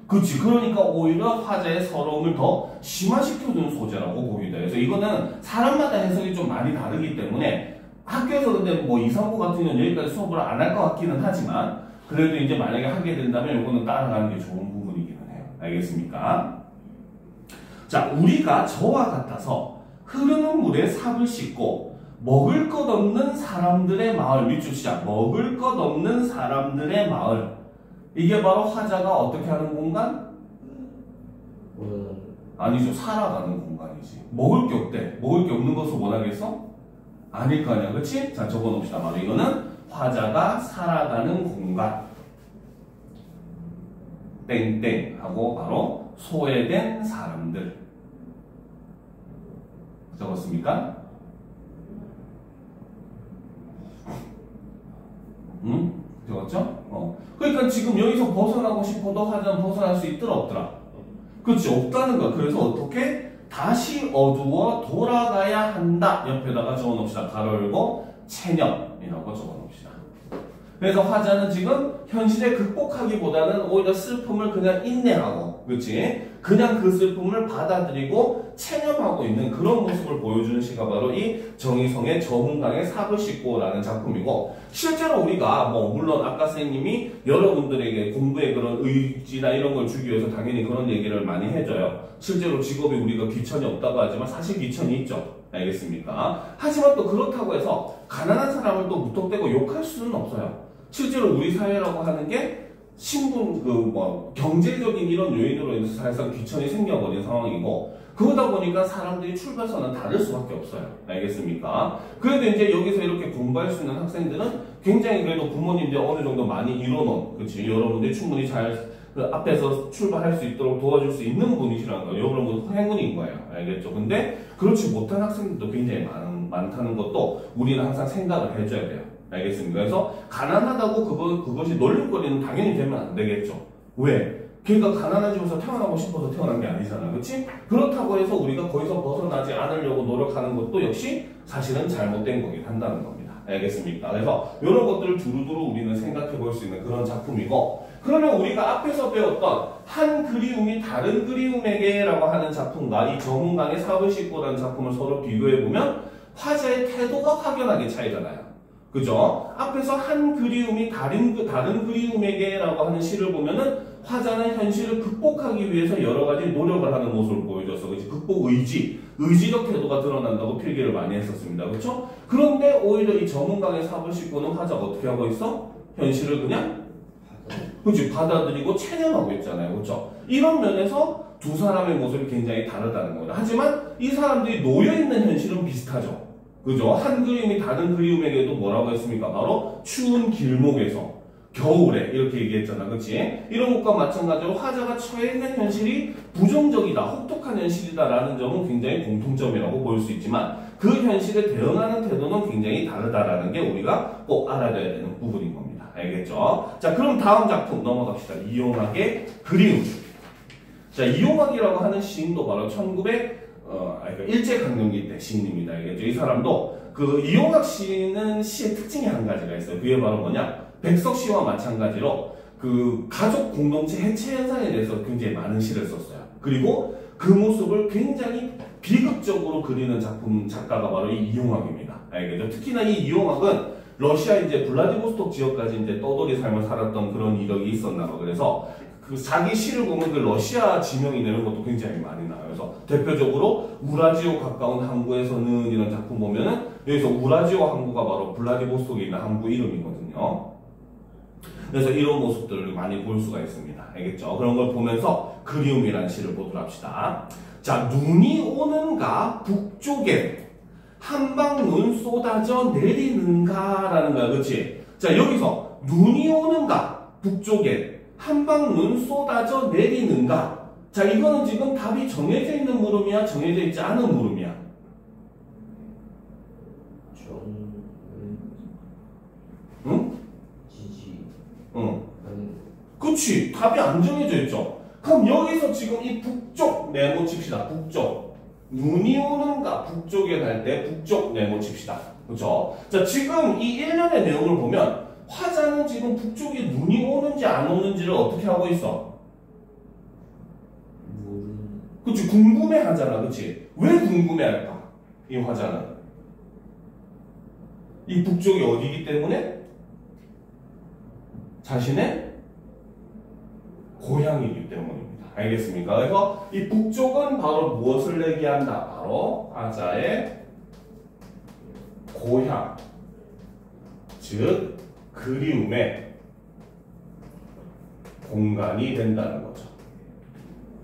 그렇지. 그러니까 오히려 화제의 서러움을 더 심화시켜주는 소재라고 보기도 해요. 그래서 이거는 사람마다 해석이 좀 많이 다르기 때문에 학교에서 근데 뭐 2, 3부 같은 경우는 여기까지 수업을 안 할 것 같기는 하지만 그래도 이제 만약에 하게 된다면 이거는 따라가는 게 좋은 부분이기는 해요. 알겠습니까? 자, 우리가 저와 같아서 흐르는 물에 삽을 씻고 먹을 것 없는 사람들의 마을, 밑줄 시작. 먹을 것 없는 사람들의 마을. 이게 바로 화자가 어떻게 하는 공간? 아니죠. 살아가는 공간이지. 먹을 게 없대. 먹을 게 없는 것을 원하겠어? 아닐 거 아니야. 그치? 자, 적어놓읍시다. 바로 이거는 화자가 살아가는 공간. 땡땡 하고 바로 소외된 사람들. 적었습니까? 응? 적었죠? 그러니까 지금 여기서 벗어나고 싶어도 화자는 벗어날 수 있더라 없더라? 그렇지, 없다는 거야. 그래서 어떻게? 다시 어두워 돌아가야 한다. 옆에다가 적어놓읍시다. 가로 열고 체념이라고 적어놓읍시다. 그래서 화자는 지금 현실에 극복하기보다는 오히려 슬픔을 그냥 인내하고, 그렇지? 그냥 그 슬픔을 받아들이고 체념하고 있는 그런 모습을 보여주는 시가 바로 이 정의성의 저문강의 삽을 씻고라는 작품이고, 실제로 우리가 물론 아까 선생님이 여러분들에게 공부에 그런 의지나 이런 걸 주기 위해서 당연히 그런 얘기를 많이 해줘요. 실제로 직업이 우리가 귀천이 없다고 하지만 사실 귀천이 있죠. 알겠습니까? 하지만 또 그렇다고 해서 가난한 사람을 또 무턱대고 욕할 수는 없어요. 실제로 우리 사회라고 하는 게 신분, 경제적인 이런 요인으로 인해서 사실상 귀천이 생겨버린 상황이고, 그러다 보니까 사람들이 출발선은 다를 수밖에 없어요. 알겠습니까? 그래도 이제 여기서 이렇게 공부할 수 있는 학생들은 굉장히 그래도 부모님들이 어느 정도 많이 이뤄놓은, 그치? 여러분들이 충분히 잘 그 앞에서 출발할 수 있도록 도와줄 수 있는 분이시라는 거예요. 여러분 행운인 거예요. 알겠죠? 근데 그렇지 못한 학생들도 굉장히 많다는 것도 우리는 항상 생각을 해줘야 돼요. 알겠습니까? 그래서 가난하다고 그것이 놀림거리는 당연히 되면 안 되겠죠. 왜? 그러니까 가난한 집에서 태어나고 싶어서 태어난 게 아니잖아. 그렇지? 그렇다고 해서 우리가 거기서 벗어나지 않으려고 노력하는 것도 역시 사실은 잘못된 거긴 한다는 겁니다. 알겠습니까? 그래서 이런 것들을 두루두루 우리는 생각해 볼 수 있는 그런 작품이고, 그러면 우리가 앞에서 배웠던 한 그리움이 다른 그리움에게 라고 하는 작품과 이 정은강의 삽을 씻고라는 작품을 서로 비교해보면 화자의 태도가 확연하게 차이가 나요. 그죠? 앞에서 한 그리움이 다른 그리움에게 라고 하는 시를 보면은 화자는 현실을 극복하기 위해서 여러 가지 노력을 하는 모습을 보여줘서, 그치? 극복 의지적 태도가 드러난다고 필기를 많이 했었습니다. 그쵸? 그런데 오히려 이 정은강의 삽을 씻고는 화자가 어떻게 하고 있어? 현실을 그냥 그치? 받아들이고 체념하고 있잖아요. 그쵸? 이런 면에서 두 사람의 모습이 굉장히 다르다는 거죠. 하지만 이 사람들이 놓여있는 현실은 비슷하죠. 그죠? 한 그림이 다른 그림에게도 뭐라고 했습니까? 바로 추운 길목에서 겨울에 이렇게 얘기했잖아. 그치? 이런 것과 마찬가지로 화자가 처해 있는 현실이 부정적이다, 혹독한 현실이다라는 점은 굉장히 공통점이라고 볼 수 있지만 그 현실에 대응하는 태도는 굉장히 다르다라는 게 우리가 꼭 알아야 되는 부분인 겁니다. 알겠죠? 자, 그럼 다음 작품 넘어갑시다. 이용학의 그리움. 자, 이용학이라고 하는 시인도 바로 1900 일제강점기 때 시인입니다. 알겠죠? 이 사람도 그 이용학 시인은 시의 특징이 한 가지가 있어요. 그게 바로 뭐냐? 백석 시와 마찬가지로 그 가족 공동체 해체 현상에 대해서 굉장히 많은 시를 썼어요. 그리고 그 모습을 굉장히 비극적으로 그리는 작가가 바로 이 이용학입니다. 알겠죠? 특히나 이 이용학은 러시아 이제 블라디보스톡 지역까지 이제 떠돌이 삶을 살았던 그런 이력이 있었나 봐. 그래서 그 자기 시를 보면 그 러시아 지명이 되는 것도 굉장히 많이 나와요. 그래서 대표적으로 우라지오 가까운 항구에서는 이런 작품 보면은 여기서 우라지오 항구가 바로 블라디보스톡에 있는 항구 이름이거든요. 그래서 이런 모습들을 많이 볼 수가 있습니다. 알겠죠? 그런 걸 보면서 그리움이라는 시를 보도록 합시다. 자, 눈이 오는가 북쪽에 한방 눈 쏟아져 내리는가 라는 거야. 그치? 자, 여기서 눈이 오는가 북쪽에 한방 눈 쏟아져 내리는가. 자, 이거는 지금 답이 정해져 있는 물음이야? 정해져 있지 않은 물음이야? 응? 응. 그치. 답이 안 정해져 있죠. 그럼 여기서 지금 이 북쪽 네모 칩시다. 북쪽. 눈이 오는가 북쪽에 갈 때 북쪽 네모 칩시다. 그죠? 자, 지금 이 일련의 내용을 보면 화자는 지금 북쪽에 눈이 오는지 안 오는지를 어떻게 하고 있어? 그치. 궁금해 하잖아. 그치. 왜 궁금해 할까? 이 화자는. 이 북쪽이 어디이기 때문에? 자신의 고향이기 때문입니다. 알겠습니까? 그래서 이 북쪽은 바로 무엇을 얘기한다? 바로 화자의 고향, 즉 그리움의 공간이 된다는 거죠.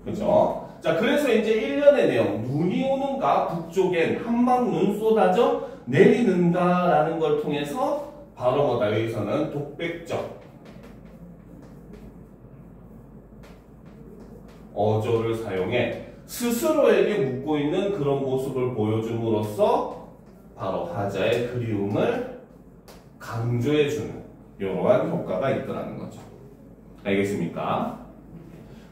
그죠? 자, 그래서 이제 일련의 내용, 눈이 오는가 북쪽엔 한방 눈 쏟아져 내리는가 라는 걸 통해서 바로 뭐다? 여기서는 독백적 어조를 사용해 스스로에게 묻고 있는 그런 모습을 보여줌으로써 바로 화자의 그리움을 강조해주는 이러한 효과가 있더라는 거죠. 알겠습니까?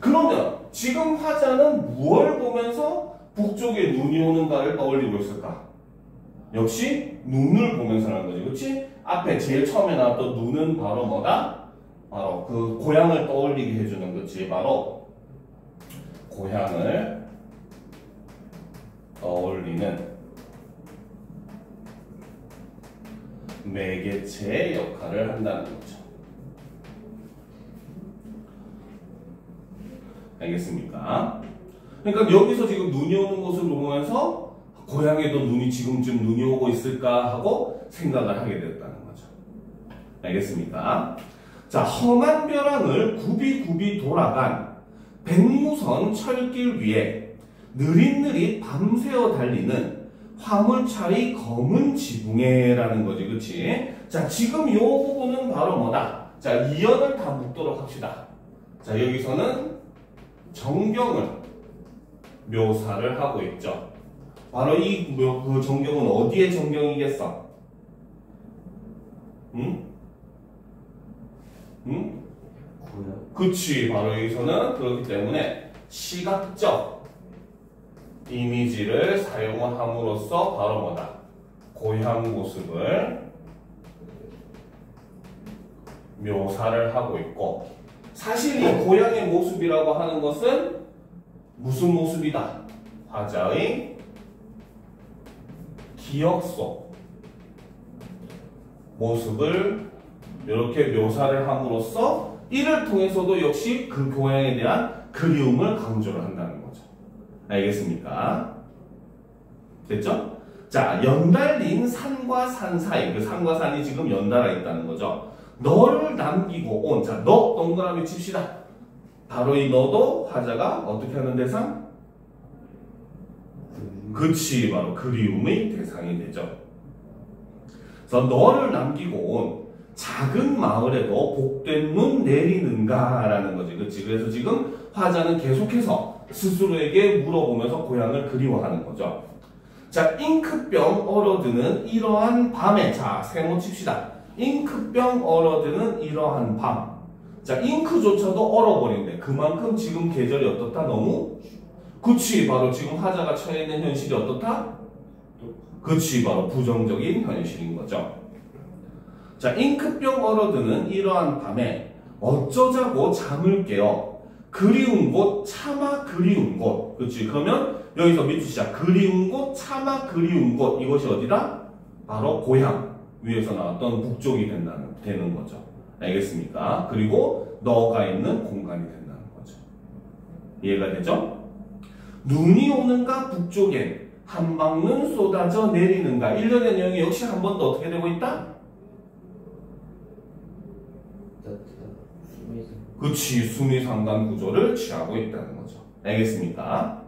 그러면 지금 화자는 무엇을 보면서 북쪽에 눈이 오는가를 떠올리고 있을까? 역시 눈을 보면서라는 거지. 그렇지? 앞에 제일 처음에 나왔던 눈은 바로 뭐다? 바로 그 고향을 떠올리게 해주는 거지. 바로 고향을 떠올리는 매개체의 역할을 한다는 거죠. 알겠습니까? 그러니까 여기서 지금 눈이 오는 모습을 보면서 고향에도 눈이 지금쯤 눈이 오고 있을까 하고 생각을 하게 됐다는 거죠. 알겠습니까? 자, 험한 벼랑을 굽이굽이 돌아간 백무선 철길 위에 느릿느릿 밤새워 달리는 화물차의 검은 지붕에라는 거지, 그치? 자, 지금 이 부분은 바로 뭐다? 자, 이연을 다 묶도록 합시다. 자, 여기서는 정경을 묘사를 하고 있죠. 바로 그 정경은 어디의 정경이겠어? 응? 응? 고향? 그치. 바로 여기서는 그렇기 때문에 시각적 이미지를 사용함으로써 바로 뭐다? 고향 모습을 묘사를 하고 있고, 사실 이 고향의 모습이라고 하는 것은 무슨 모습이다? 화자의 기억 속 모습을 이렇게 묘사를 함으로써 이를 통해서도 역시 그 고향에 대한 그리움을 강조를 한다는 거죠. 알겠습니까? 됐죠? 자, 연달린 산과 산 사이, 그 산과 산이 지금 연달아 있다는 거죠. 너를 남기고 온, 자, 너 동그라미 칩시다. 바로 이 너도 화자가 어떻게 하는 대상? 그치, 바로 그리움의 대상이 되죠. 그래서 너를 남기고 온 작은 마을에도 복된 눈 내리는가라는 거지. 그치? 그래서 지금 화자는 계속해서 스스로에게 물어보면서 고향을 그리워하는 거죠. 자, 잉크병 얼어드는 이러한 밤에, 자, 세모 칩시다. 잉크병 얼어드는 이러한 밤. 자, 잉크조차도 얼어버린대. 그만큼 지금 계절이 어떻다? 너무? 그치, 바로 지금 화자가 처해 있는 현실이 어떻다? 그치, 바로 부정적인 현실인 거죠. 자, 잉크병 얼어드는 이러한 밤에 어쩌자고 잠을 깨어 그리운 곳 차마 그리운 곳. 그치, 그러면 여기서 밑줄 시작. 그리운 곳 차마 그리운 곳. 이것이 어디다? 바로 고향 위에서 나왔던 북쪽이 되는 거죠. 알겠습니까? 그리고 너가 있는 공간이 된다는 거죠. 이해가 되죠? 눈이 오는가 북쪽엔 한방눈 쏟아져 내리는가. 1년의 내용이 역시 한 번 더 어떻게 되고 있다? 그치, 수미상관 구조를 취하고 있다는 거죠. 알겠습니까?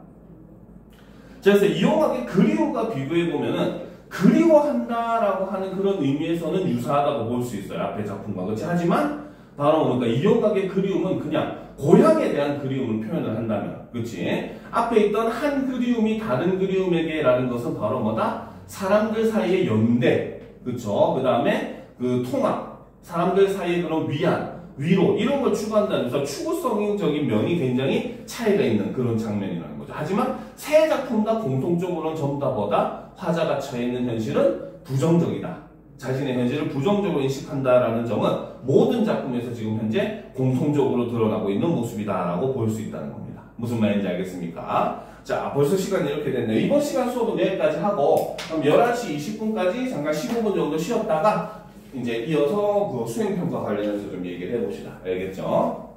자, 그래서 이용하게 그리움과 비교해보면은 그리워한다라고 하는 그런 의미에서는 유사하다고 볼 수 있어요. 앞에 작품과. 그렇지? 하지만 바로 그러니까 이용각의 그리움은 그냥 고향에 대한 그리움을 표현을 한다면, 그렇지? 앞에 있던 한 그리움이 다른 그리움에게라는 것은 바로 뭐다? 사람들 사이의 연대, 그렇죠? 그 다음에 그 통합, 사람들 사이의 그런 위안, 위로 이런 걸 추구한다면서 추구성적인 면이 굉장히 차이가 있는 그런 장면이라는 거죠. 하지만 세 작품 다 공통적으로는 전부 다 뭐다? 화자가 처해 있는 현실은 부정적이다. 자신의 현실을 부정적으로 인식한다라는 점은 모든 작품에서 지금 현재 공통적으로 드러나고 있는 모습이다라고 볼 수 있다는 겁니다. 무슨 말인지 알겠습니까? 자, 벌써 시간이 이렇게 됐네요. 이번 시간 수업은 여기까지 하고 그럼 11시 20분까지 잠깐 15분 정도 쉬었다가 이제 이어서 그 수행평가 관련해서 좀 얘기를 해봅시다. 알겠죠?